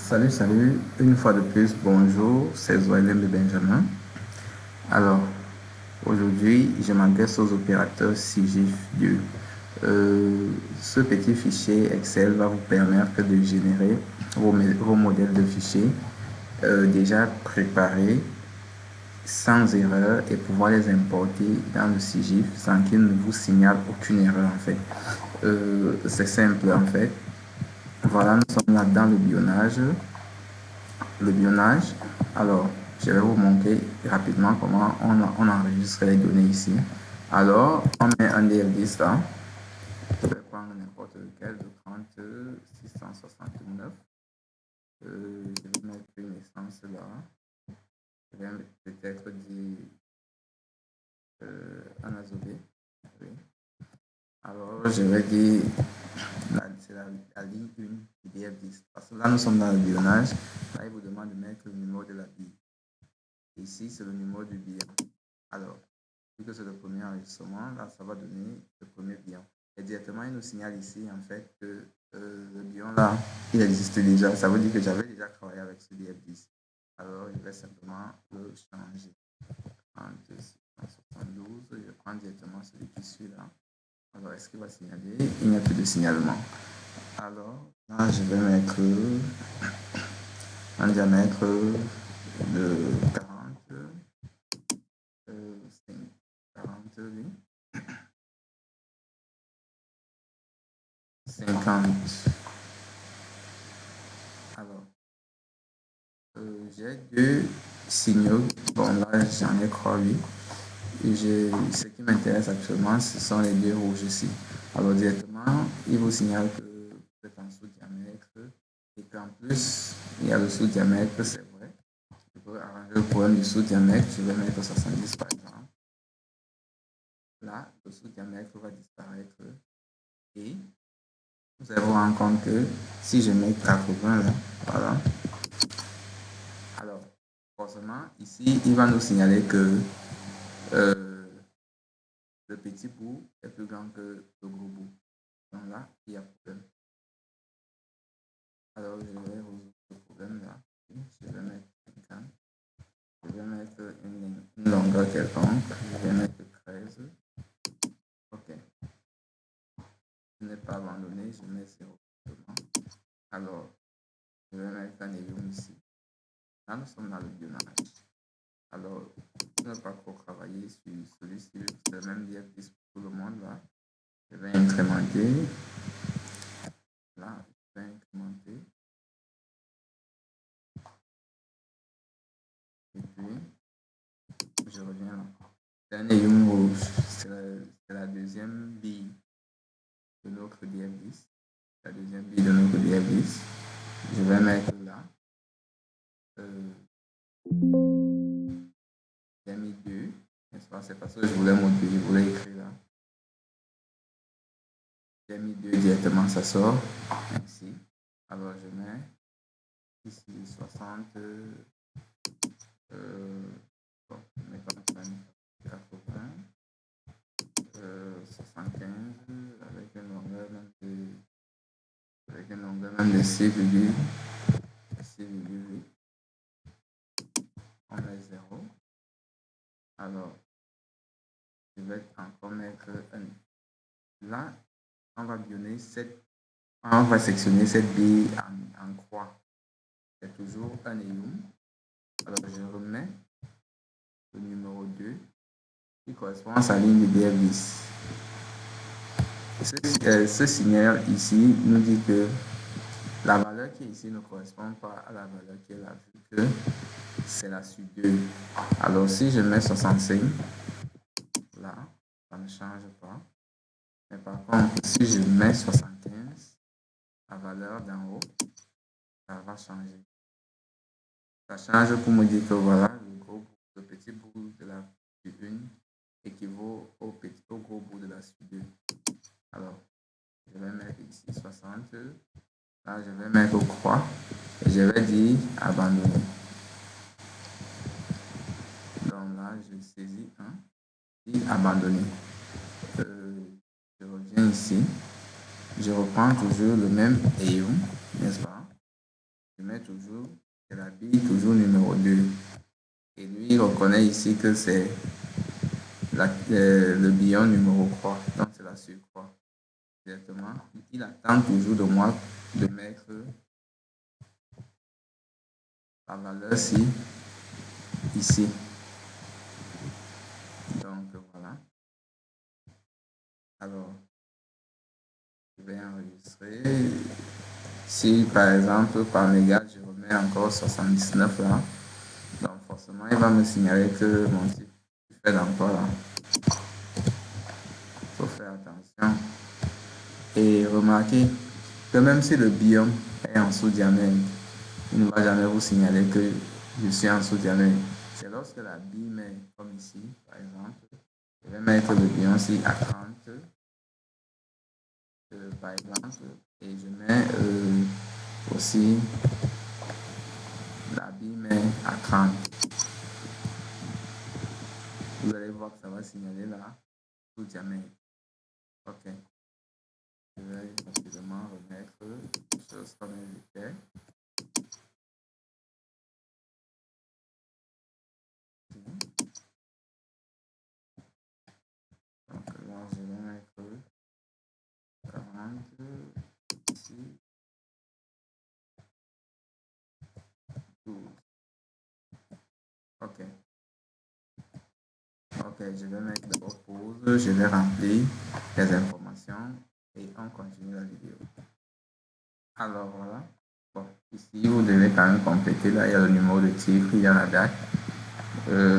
Salut, une fois de plus, bonjour, c'est Zoëlem de Benjamin. Alors, aujourd'hui, je m'adresse aux opérateurs SIGIF 2. Ce petit fichier Excel va vous permettre de générer vos modèles de fichiers déjà préparés, sans erreur, et pouvoir les importer dans le SIGIF sans qu'il ne vous signale aucune erreur en fait. C'est simple en fait. Voilà, nous sommes là dans le bionnage. Le bionnage. Alors, je vais vous montrer rapidement comment on enregistre les données ici. Alors, on met un DF10 là. Je vais prendre n'importe lequel, le 669. Je vais mettre une essence là. Je vais peut-être dire un azobé. Oui. Alors, je vais dire, c'est la ligne 1 du DF10. Parce que là, nous sommes dans le bionnage. Là, il vous demande de mettre le numéro de la bille. Ici, c'est le numéro du bilan. Alors, vu que c'est le premier enregistrement, là, ça va donner le premier bilan. Et directement, il nous signale ici, en fait, que le bilan, là, il existe déjà. Ça veut dire que j'avais déjà travaillé avec ce DF10. Alors, je vais simplement le changer. 3672, je prends directement celui qui suit là. Alors, est-ce qu'il va signaler? Il n'y a plus de signalement. Alors, là, je vais mettre un diamètre de 40. 40, oui. 50. Alors, j'ai deux signaux. Bon, là, j'en ai trois, oui. Ce qui m'intéresse actuellement, ce sont les deux rouges ici. Alors, directement, il vous signale que vous êtes en sous-diamètre et qu'en plus, il y a le sous-diamètre, c'est vrai. Je peux arranger le problème du sous-diamètre. Je vais mettre 70 par exemple. Là, le sous-diamètre va disparaître et vous allez vous rendre compte que si je mets 80 là, voilà. Alors, forcément, ici, il va nous signaler que le petit bout est plus grand que le gros bout. Donc là, il y a problème. Alors, je vais résoudre ce problème là. Je vais mettre 50. Je vais mettre une longueur quelconque. Je vais mettre 13. OK. Je n'ai pas abandonné. Je mets 0. Alors, je vais mettre un élément ici. Là, nous sommes dans le bionnage. Alors, je n'ai pas trop travaillé sur celui-ci. C'est le même DF10 pour tout le monde là. Je vais incrémenter. Là, je vais incrémenter. Et puis, je reviens là. C'est un aiguille rouge. C'est la deuxième bille de notre DF10. La deuxième bille de notre DF10. Je vais mettre là. J'ai mis 2. N'est-ce pas? C'est parce que je voulais montrer, je voulais écrire là. J'ai mis 2 directement, ça sort ainsi. Alors, je mets ici 60. Bon, mettons 80. 75 avec une longueur même de 6,8. On met 0. Alors, je vais encore mettre un. Là, on va bionner on va sectionner cette bille en croix. C'est toujours un éum. Alors, je remets le numéro 2 qui correspond à sa ligne de DF10. Ce signal ici nous dit que la valeur qui est ici ne correspond pas à la valeur qui est là, vu que c'est la suite 2. Alors, si je mets 65, là, ça ne change pas. Mais par contre, si je mets 75, la valeur d'en haut, ça va changer. Ça change pour me dire que voilà, le petit bout de la suite 1 équivaut au gros bout de la suite 2. Alors, je vais mettre ici 60. Là, je vais mettre croix et je vais dire abandonner. Donc là, je saisis 1 et abandonner. Je reviens ici. Je reprends toujours le même ayon, n'est-ce pas? Je mets toujours, je l'habille toujours numéro 2. Et lui, il reconnaît ici que c'est le billon numéro 3. Donc, c'est la surcroît. Directement. Il attend toujours de moi de mettre la valeur ici. Donc, voilà. Alors, je vais enregistrer. Si, par exemple, par mégarde, je remets encore 79 là, donc forcément, il va me signaler que mon type fait d'emploi là. Il faut faire attention. Et remarquez que même si le biome est en sous-diamètre, il ne va jamais vous signaler que je suis en sous-diamètre. C'est lorsque la bille est comme ici, par exemple, je vais mettre le biome ici à 30, par exemple, et je mets aussi la bille est à 30. Vous allez voir que ça va signaler là, sous-diamètre. Ok. Je vais rapidement remettre les choses comme elles étaient. Donc là, je vais mettre 40 ici, 12. Ok. Ok, je vais mettre d'abord pause, je vais remplir les informations et on continue la vidéo. Alors voilà. Bon, ici, vous devez quand même compléter. Là, il y a le numéro de titre, il y a la date.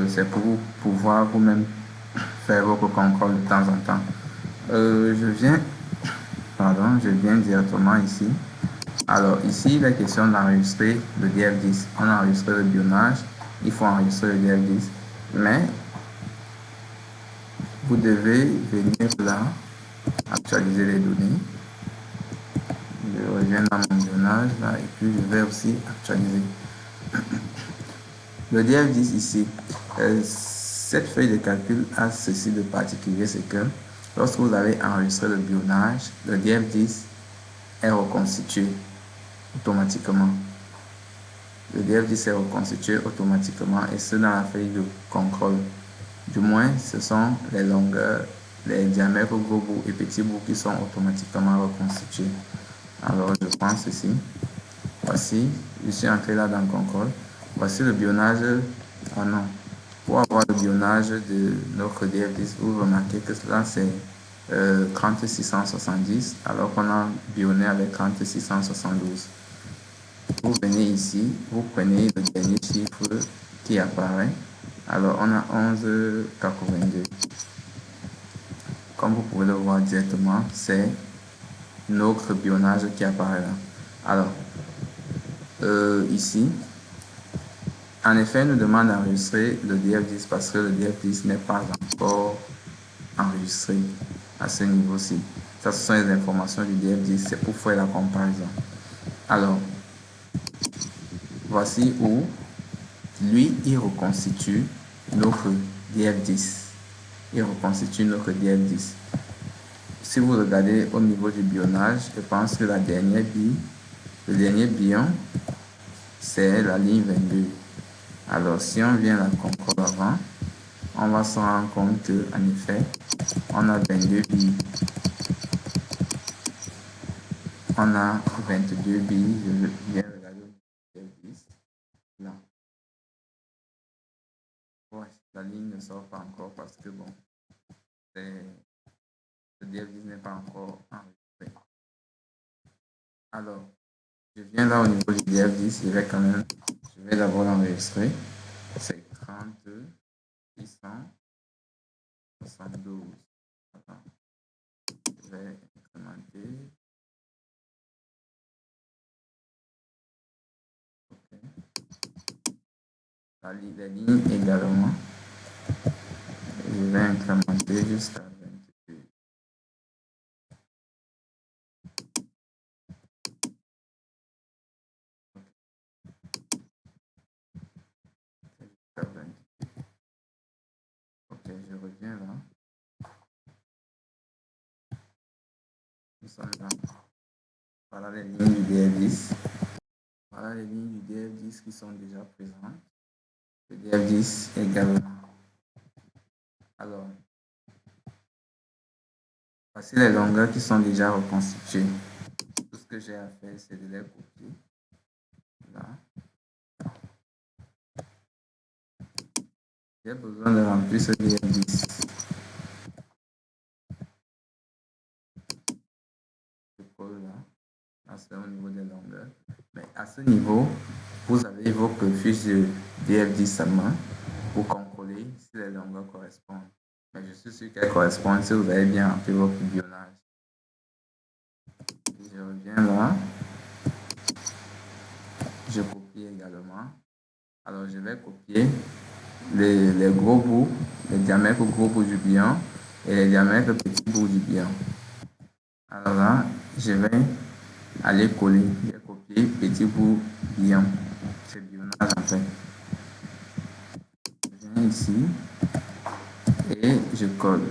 C'est pour pouvoir vous-même faire votre contrôle de temps en temps. Je viens directement ici. Alors ici, il est question d'enregistrer le DF10. On a enregistré le bionnage, il faut enregistrer le DF10. Mais vous devez venir là, actualiser les données. Je reviens dans mon bionnage là et puis je vais aussi actualiser. Le DF10 ici, cette feuille de calcul a ceci de particulier, c'est que lorsque vous avez enregistré le bionnage, le DF10 est reconstitué automatiquement. Le DF10 est reconstitué automatiquement et ce dans la feuille de contrôle. Du moins, ce sont les longueurs, les diamètres gros bouts et petits bouts qui sont automatiquement reconstitués. Alors, je prends ceci. Voici, je suis entré là dans le contrôle. Voici le bionnage. Oh non. Pour avoir le bionnage de notre DF10, vous remarquez que là, c'est 3670, alors qu'on a bionné avec 3672. Vous venez ici, vous prenez le dernier chiffre qui apparaît. Alors, on a 1182. Comme vous pouvez le voir directement, c'est notre bionnage qui apparaît là. Alors, ici, en effet, nous demande d'enregistrer le DF10 parce que le DF10 n'est pas encore enregistré à ce niveau-ci. Ça, ce sont les informations du DF10, c'est pour faire la comparaison. Alors, voici où lui, il reconstitue notre DF10. Il reconstitue notre DF10. Si vous regardez au niveau du bionnage, je pense que la dernière bille, le dernier bion, c'est la ligne 22. Alors, si on vient la contrôle avant, on va se rendre compte qu'en effet, on a 22 billes. On a 22 billes. Je viens regarder le DF10. Là. Ouais, la ligne ne sort pas encore parce que bon, le DF10 n'est pas encore enregistré. Alors, je viens là au niveau du DF10, je vais d'abord l'enregistrer. C'est 30 672. Attends, je vais incrémenter. Ok. Les lignes également. Je vais incrémenter jusqu'à 22. Jusqu'à 22. Ok, je reviens là. Nous sommes là. Voilà les lignes du DF10. Voilà Voilà les lignes du DF10 qui sont déjà présentes. Le DF10 également. Alors, voici les longueurs qui sont déjà reconstituées. Tout ce que j'ai à faire, c'est de les copier. Là. J'ai besoin de remplir ce DF10. Je colle là. Là, c'est au niveau des longueurs. Mais à ce niveau, vous avez votre fiche de DF10 à main pour contrôler si les longueurs correspondent. Mais je suis sûr qu'elles correspondent si vous avez bien rempli votre bionnage. Je reviens là. Je copie également. Alors, je vais copier les gros bouts, les diamètres gros bouts du bilan et les diamètres petits bouts du bilan. Alors là, je vais aller coller. Je vais copier petit bout bilan. C'est bionnage en fait. Je viens ici et je colle.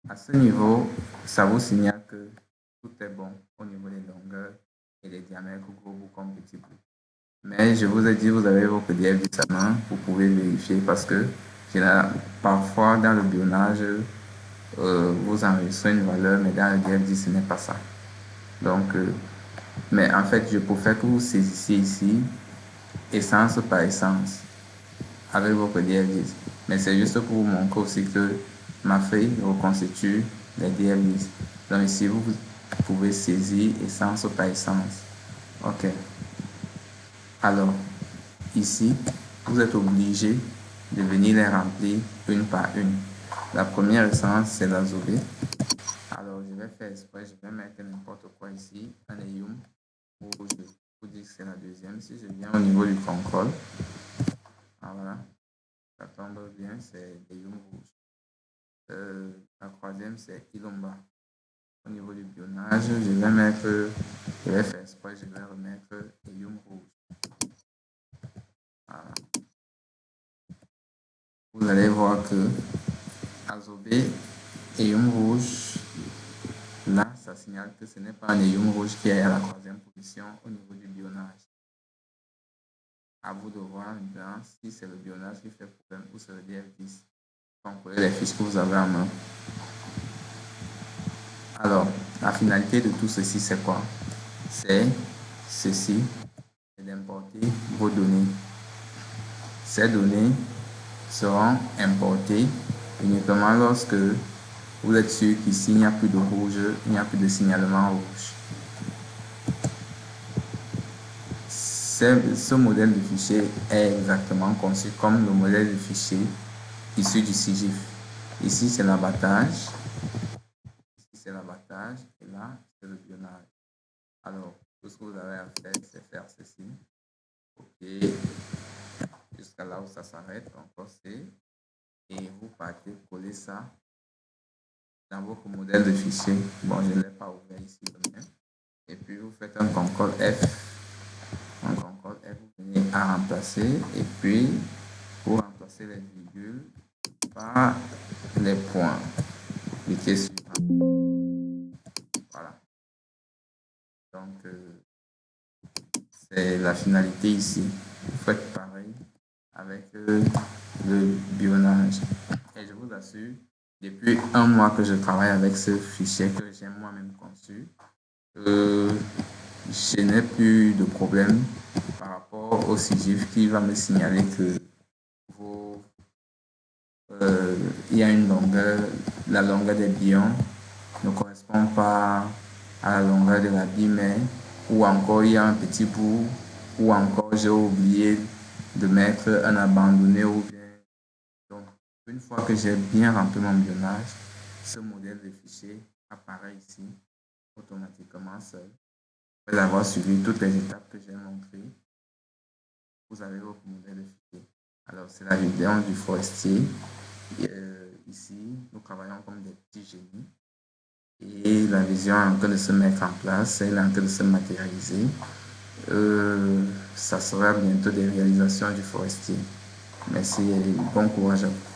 À ce niveau, ça vous signale que tout est bon au niveau des longueurs et des diamètres gros bouts comme petits bouts. Mais je vous ai dit, vous avez vos PDF de sa main, vous pouvez vérifier parce que parfois dans le bionnage, vous enregistrez une valeur, mais dans le DF10, ce n'est pas ça. Donc, mais en fait, je préfère que vous saisissiez ici, essence par essence, avec votre DF10. Mais c'est juste pour vous montrer aussi que ma feuille reconstitue les DF10. Donc ici, vous pouvez saisir essence par essence. OK. Alors, ici, vous êtes obligé de venir les remplir une par une. La première essence, c'est l'azobé. Alors, je vais faire exprès, je vais mettre n'importe quoi ici, un éyum rouge. Vous dire que c'est la deuxième. Si je viens au niveau du contrôle, voilà, ça tombe bien, c'est l'éyum rouge. La troisième, c'est Ilomba. Au niveau du bionnage, je vais faire exprès, je vais remettre éyum rouge. Voilà. Vous allez voir que azobé, éyum rouge, là, ça signale que ce n'est pas un éyum rouge qui est à la troisième position au niveau du bionnage. À vous de voir maintenant si c'est le bionnage qui fait problème ou c'est le DF10. Contrôlez les fiches que vous avez en main. Alors, la finalité de tout ceci, c'est quoi? C'est ceci, c'est d'importer vos données. Ces données seront importées uniquement lorsque vous êtes sûr qu'ici, il n'y a plus de rouge, il n'y a plus de signalement rouge. Ce modèle de fichier est exactement conçu comme le modèle de fichier issu du SIGIF. Ici, c'est l'abattage. Ici, c'est l'abattage. Et là, c'est le bionnage. Alors, tout ce que vous avez à faire, c'est faire ceci. OK. Jusqu'à là où ça s'arrête, encore c'est. Et vous partez coller ça dans votre modèle de fichier. Bon, je ne l'ai pas ouvert ici de même. Et puis, vous faites un contrôle F. Un contrôle F, vous venez à remplacer. Et puis, vous remplacez les virgules par les points. Cliquez sur. Voilà. Donc, c'est la finalité ici. Vous faites pareil avec le bionnage. Et je vous assure, depuis un mois que je travaille avec ce fichier que j'ai moi-même conçu, je n'ai plus de problème par rapport au SIGIF qui va me signaler que il y a une longueur, la longueur des billons ne correspond pas à la longueur de la bimère, ou encore il y a un petit bout, ou encore j'ai oublié de mettre un abandonné ou bien. Donc, une fois que j'ai bien rempli mon bionnage, ce modèle de fichier apparaît ici automatiquement seul. Après avoir suivi toutes les étapes que j'ai montrées, vous avez votre modèle de fichier. Alors, c'est la vidéo du forestier. Ici, nous travaillons comme des petits génies. Et la vision est en train de se mettre en place, elle est en train de se matérialiser. Ça sera bientôt des réalisations du forestier. Merci et bon courage à vous.